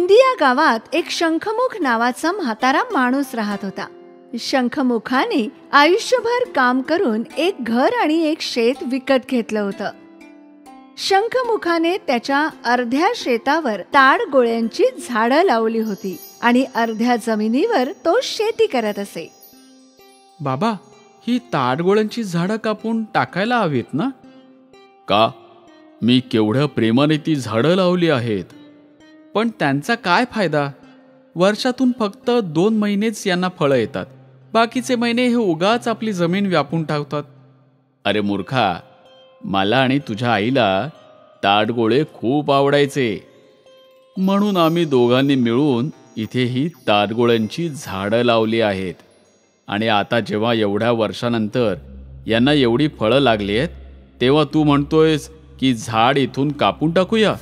गोंदिया गावात एक शंखमुख नावाचा म्हातारा माणूस राहत होता. शंखमुखाने आयुष्यभर काम करून एक घर आणि एक शेत विकत घेतलं होतं. शंखमुखाने त्याच्या अर्ध्या शेतावर ताडगोळ्यांची झाडं लावली होती आणि अर्ध्या जमिनीवर तो शेती करत असे. बाबा, ही ताडगोळ्यांची झाडं कापून टाकायला हवीत ना? का? मी केवढ्या प्रेमाने ती झाडं लावली आहेत. पण त्यांचा काय फायदा? वर्षातून फक्त 2 महिनेच यांना फळं येतात. बाकीचे महिने हे उगाच आपली जमीन व्यापून टाकतात. अरे मूर्खा, मला आणि तुझ्या आईला ताडगोळे खूप आवडायचे, म्हणून आम्ही दोघांनी मिळून इथे ही ताडगोळ्यांची झाडं लावली आहेत. आणि आता जेव्हा एवढ्या वर्षानंतर यांना एवढी फळं लागली आहेत, तेव्हा तू म्हणतोयस की झाड इथून कापून टाकूया?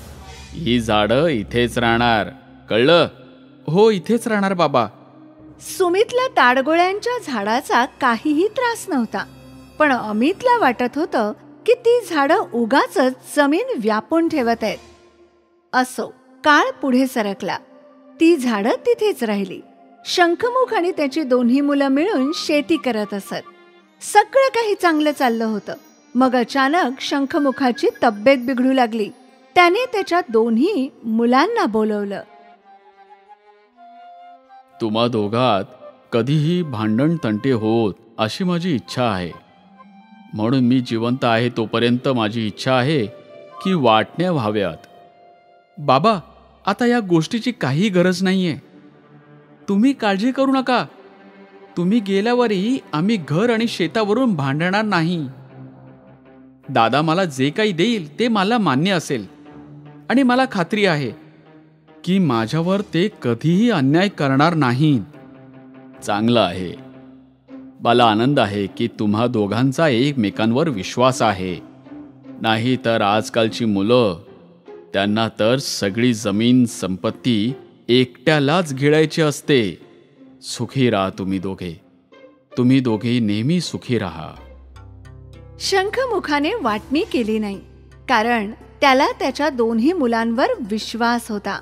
ही झाडं इथेच राहणार, कळलं? हो, इथेच राहणार बाबा. सुमितला ताडगोळ्यांच्या झाडाचा काहीही त्रास नव्हता, पण अमितला वाटत होतं की ती झाडं उगाचच जमीन व्यापून ठेवत आहेत. असो, काळ पुढे सरकला. ती झाडं तिथेच राहिली. शंखमुख आणि त्याची 2 मुलं मिळून शेती करत असत. सगळं काही चांगलं चाललं होतं. मग अचानक शंखमुखाची तब्येत बिघडू लागली. त्याने त्याच्या 2 मुलांना बोलवलं. तुम्हा दोघात कधीही भांडण तंटे होत अशी माझी इच्छा आहे. म्हणून मी जिवंत आहे तोपर्यंत माझी इच्छा आहे की वाटण्या व्हाव्यात. बाबा, आता या गोष्टीची काही गरज नाहीये. तुम्ही काळजी करू नका. तुम्ही गेल्यावरही आम्ही घर आणि शेतावरून भांडणार नाही. दादा मला जे काही देईल ते मला मान्य असेल, आणि मला खात्री आहे की माझ्यावर ते कधीही अन्याय करणार नाहीत. चांगलं आहे. मला आनंद आहे की तुम्हा दोघांचा एकमेकांवर विश्वास आहे. नाही तर आजकालची मुलं, त्यांना तर सगळी जमीन संपत्ती एकट्यालाच गिळायची असते. सुखी राहा तुम्ही दोघे. तुम्ही दोघे नेहमी सुखी राहा. शंखमुखाने वाटणी केली नाही, कारण त्याला त्याच्या 2 मुलांवर विश्वास होता.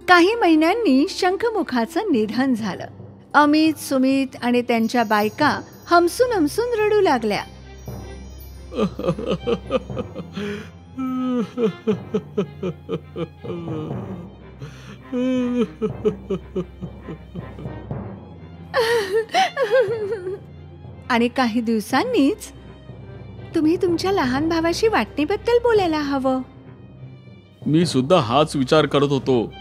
काही महिन्यांनी शंखमुखाचं निधन झालं. अमित, सुमित आणि त्यांच्या बायका हमसून हमसून रडू लागल्या. आणि काही दिवसांनीच, तुम्ही तुमच्या लहान भावाशी वाटणीबद्दल बोलायला हवं. मी सुद्धा हाच विचार करत होतो.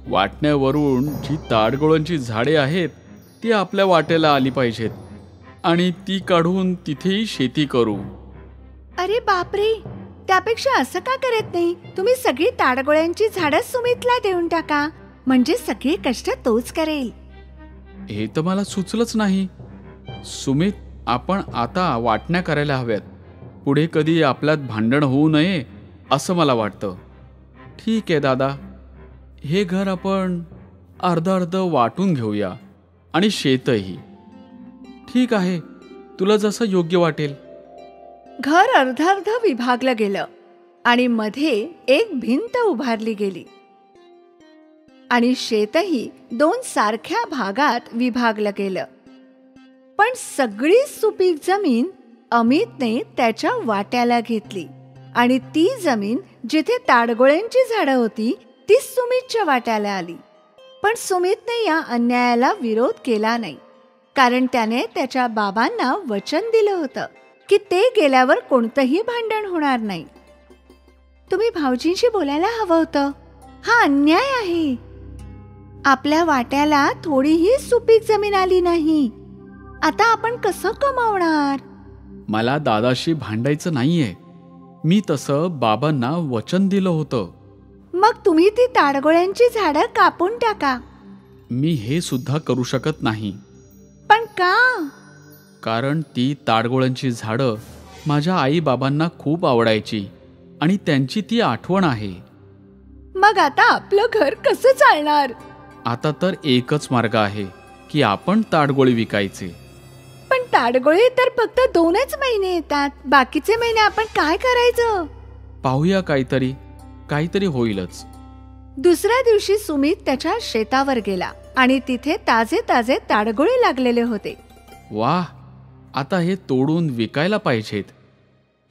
वाटण्यावरून जी ताडगोळांची झाडे आहेत ती आपल्या वाट्याला आली पाहिजेत, आणि ती काढून तिथेही शेती करू. अरे बापरे, त्यापेक्षा असं का करत नाही? तुम्ही सगळी ताडगोळ्यांची झाडं सुमितला देऊन टाका, म्हणजे सगळे कष्ट तोच करेल. हे तर मला सुचलंच नाही. सुमित, आपण आता वाटण्या करायला हव्यात. पुढे कधी आपल्यात भांडण होऊ नये असं मला वाटतं. ठीक आहे दादा, हे घर आपण अर्ध वाटून घेऊया, आणि शेतही. ठीक आहे, तुला जसं योग्य वाटेल. घर अर्ध विभागलं गेलं आणि मध्ये एक भिंत उभारली गेली, आणि शेतही 2 सारख्या भागात विभागलं गेलं. पण सगळी सुपीक जमीन अमितने त्याच्या वाट्याला घेतली, आणि ती जमीन जिथे ताडगोळ्यांची झाडं होती ती सुमितच्या वाट्याला आली. पण सुमितने या अन्यायाला विरोध केला नाही, कारण त्याने त्याच्या बाबांना वचन दिलं होतं की ते गेल्यावर कोणतंही भांडण होणार नाही. तुम्ही भाऊजींशी बोलायला हवं होतं. हा अन्याय आहे. आपल्या वाट्याला थोडीही सुपीक जमीन आली नाही. आता आपण कसं कमावणार? मला दादाशी भांडायचं नाहीये. मी तसं बाबांना वचन दिलं होतं. मग तुम्ही ती ताडगोळ्यांची झाडं कापून टाका. मी हे सुद्धा करू शकत नाही. पण का? कारण ती ताडगोळ्यांची झाडं माझ्या आई बाबांना खूप आवडायची, आणि त्यांची ती आठवण आहे. मग आता आपलं घर कसं चालणार? आता तर एकच मार्ग आहे की आपण ताडगोळी विकायचे. पण ताडगोळे तर फक्त 2च महिने येतात. बाकीचे महिने आपण काय करायचं? पाहूया, काहीतरी होईलच. दुसऱ्या दिवशी सुमित त्याच्या शेतावर गेला आणि तिथे ताजे ताजे ताडगोळे लागलेले होते. वाह, आता हे तोडून विकायला पाहिजेत.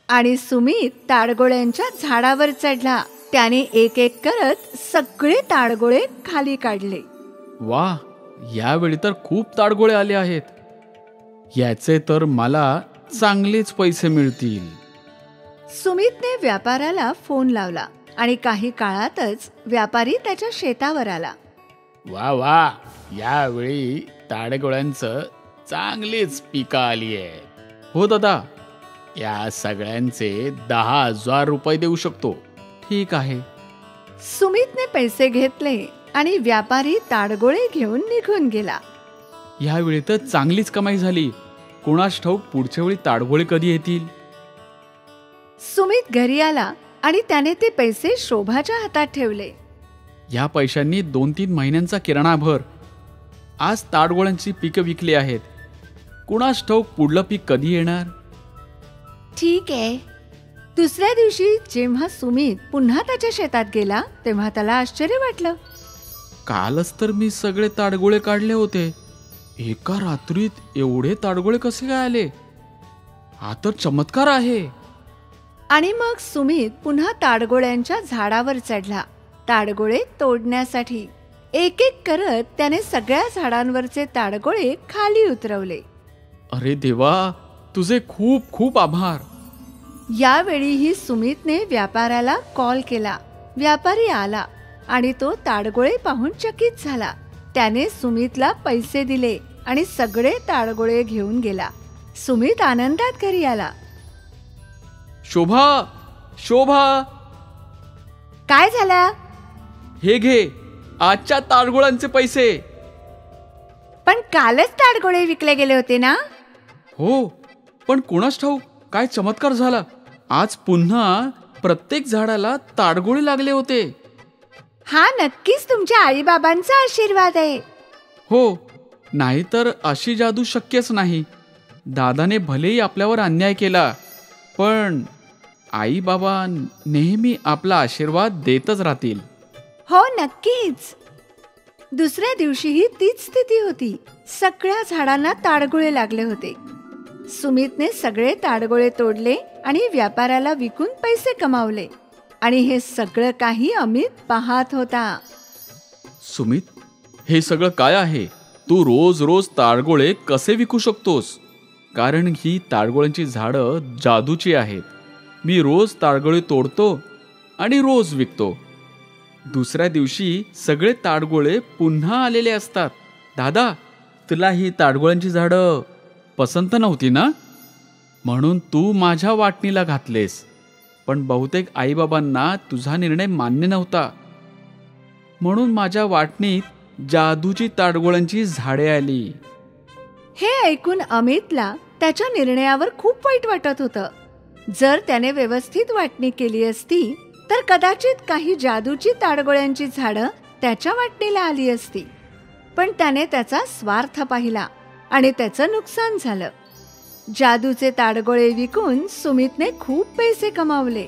आणि सुमित ताडगोळ्यांच्या झाडावर चढला. त्याने एक एक करत सगळे ताडगोळे खाली काढले. वाह, यावेळी तर खूप ताडगोळे आले आहेत. याचे तर मला चांगलेच पैसे मिळतील. सुमितने व्यापाऱ्याला फोन लावला आणि काही काळातच व्यापारी त्याच्या शेतावर आला. वा वा, यावेळी ताडगोळ्यांचं चांगलीच पिकं आली आहे. हो दादा, या सगळ्यांचे 10,000 रुपये देऊ शकतो. ठीक आहे. सुमितने पैसे घेतले आणि व्यापारी ताडगोळे घेऊन निघून गेला. यावेळी तर चांगलीच कमाई झाली. कोणास ठाऊक पुढच्या वेळी ताडगोळे कधी येतील. सुमित घरी आला आणि त्याने ते पैसे शोभाच्या हातात ठेवले. या पैशांनी 2-3 महिन्यांचा किराणा भर. आज ताडगोळ्यांची पिकं विकली आहेत. कुणास ठाऊक पुढलं पीक कधी येणार. ठीक आहे. दुसऱ्या दिवशी जेव्हा सुमित पुन्हा त्याच्या शेतात गेला तेव्हा त्याला आश्चर्य वाटलं. कालच तर मी सगळे ताडगोळे काढले होते. एका रात्रीत एवढे ताडगोळे कसे काय आले. हा तर चमत्कार आहे. आणि मग सुमित पुन्हा ताडगोळ्यांच्या झाडावर चढला ताडगोळे तोडण्यासाठी. एक एक करत त्याने सगळ्या झाडांवरचे ताडगोळे खाली उतरवले. अरे देवा, तुझे खूप खूप आभार. यावेळीही सुमितने व्यापाऱ्याला कॉल केला. व्यापारी आला आणि तो ताडगोळे पाहून चकित झाला. त्याने सुमितला पैसे दिले आणि सगळे ताडगोळे घेऊन गेला. सुमित आनंदात घरी आला. शोभा, शोभा, काय झालं? हे घे आजच्या ताडगोळ्यांचे पैसे. पण कालच ताडगोळे विकले गेले होते ना? हो, पण कोणास ठाऊक काय चमत्कार झाला. आज पुन्हा प्रत्येक झाडाला ताडगोळे लागले होते. हा नक्कीच तुमच्या आईबाबांचा आशीर्वाद आहे. हो, नाहीतर अशी जादू शक्यच नाही. दादाने भलेही आपल्यावर अन्याय केला, पण आई बाबा नेहमी आपला आशीर्वाद देतच राहतील. हो नक्कीच. दुसऱ्या दिवशीही तीच स्थिती होती. सगळ्या झाडांना ताडगोळे लागले होते. सुमितने सगळे ताडगोळे तोडले आणि व्यापाऱ्याला विकून पैसे कमावले. आणि हे सगळं काही अमित पाहत होता. सुमित, हे सगळं काय आहे? तू रोज रोज ताडगोळे कसे विकू शकतोस? कारण ही ताडगोळ्यांची झाडं जादूची आहेत. मी रोज ताडगोळे तोडतो आणि रोज विकतो. दुसऱ्या दिवशी सगळे ताडगोळे पुन्हा आलेले असतात. दादा, तुला ही ताडगोळ्यांची झाडं पसंत नव्हती ना, म्हणून तू माझ्या वाटणीला घातलेस. पण बहुतेक आईबाबांना तुझा निर्णय मान्य नव्हता, म्हणून माझ्या वाटणीत जादूची ताडगोळ्यांची झाडे आली. हे ऐकून अमितला त्याच्या निर्णयावर खूप वाईट वाटत होतं. जर त्याने व्यवस्थित वाटणी केली असती तर कदाचित काही जादूची ताडगोळ्यांची झाडं त्याच्या वाटणीला आली असती. पण त्याने त्याचा स्वार्थ पाहिला आणि त्याचं नुकसान झालं. जादूचे ताडगोळे विकून सुमितने खूप पैसे कमावले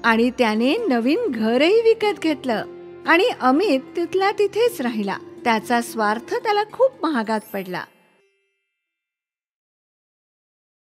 आणि त्याने नवीन घरही विकत घेतलं. आणि अमित तिथला तिथेच राहिला. त्याचा स्वार्थ त्याला खूप महागात पडला.